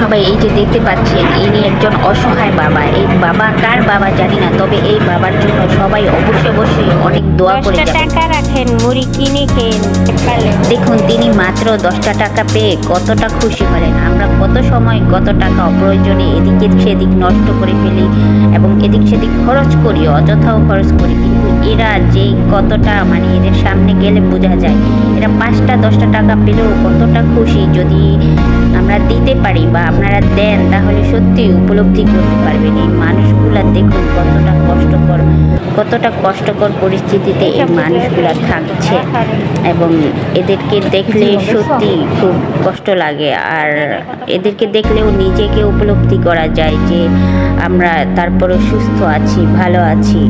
সবাই এই যে দেখতে পাচ্ছেন, ইনি একজন অসহায় বাবা। এই বাবা কার বাবা জানি না, তবে এই বাবার জন্য সবাই অবশ্যই অবশ্যই অনেক দোয়া করে 10টা যাবেন। টাকা রাখেন, মুড়ি কিনে খেন পারলে। দেখুন তিনি মাত্র 10টা টাকা পেয়ে কতটা খুশি হলেন। আমরা কত সময় কত টাকা অপ্রয়োজনে এদিক সেদিক নষ্ট করে ফেলি এবং এদিক সেদিক খরচ করি, অযথাও খরচ করি। কিন্তু এরা যে কতটা, মানে এদের সামনে গেলে বোঝা যায় এরা 5টা 10টা টাকা পেলেও কতটা খুশি। যদি আমরা দিতে পারি বা আপনারা দেন তাহলে সত্যি উপলব্ধি করতে পারবেন এই মানুষগুলা। দেখুন কতটা কষ্টকর পরিস্থিতিতে এই মানুষগুলা থাকছে এবং এদেরকে দেখলে সত্যি খুব কষ্ট লাগে। আর এদেরকে দেখলেও নিজেকে উপলব্ধি করা যায় যে আমরা তারপরেও সুস্থ আছি, ভালো আছি।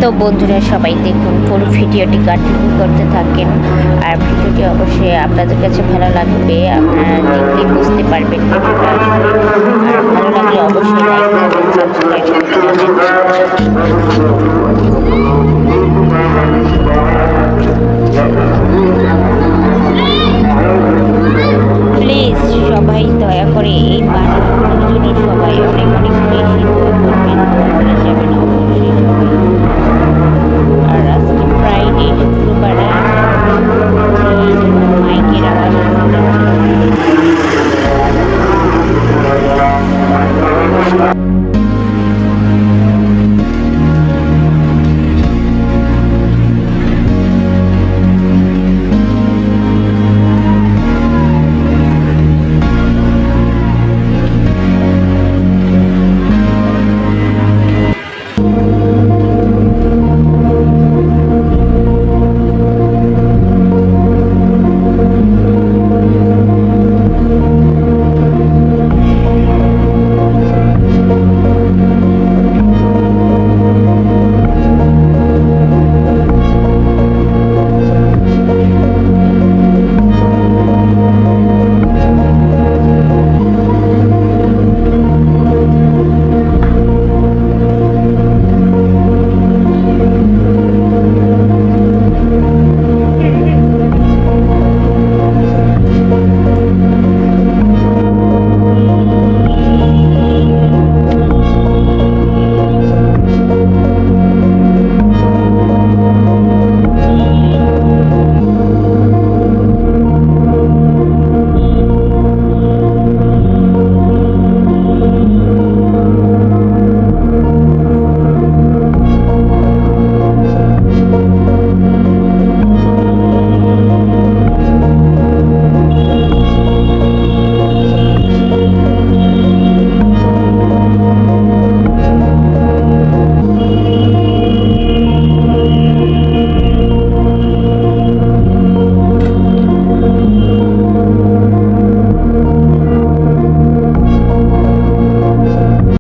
তো বন্ধুরা সবাই দেখুন, পুরো ভিডিওটি কন্টিনিউ করতে থাকেন। আর ভিডিওটি অবশ্যই আপনাদের কাছে ভালো লাগবে, আপনারা দেখলে বুঝতে পারবেন ভিডিওটা আসলে। আর ভালো লাগলে অবশ্যই লাইক করবেন, সাবস্ক্রাইব করে দেবেন।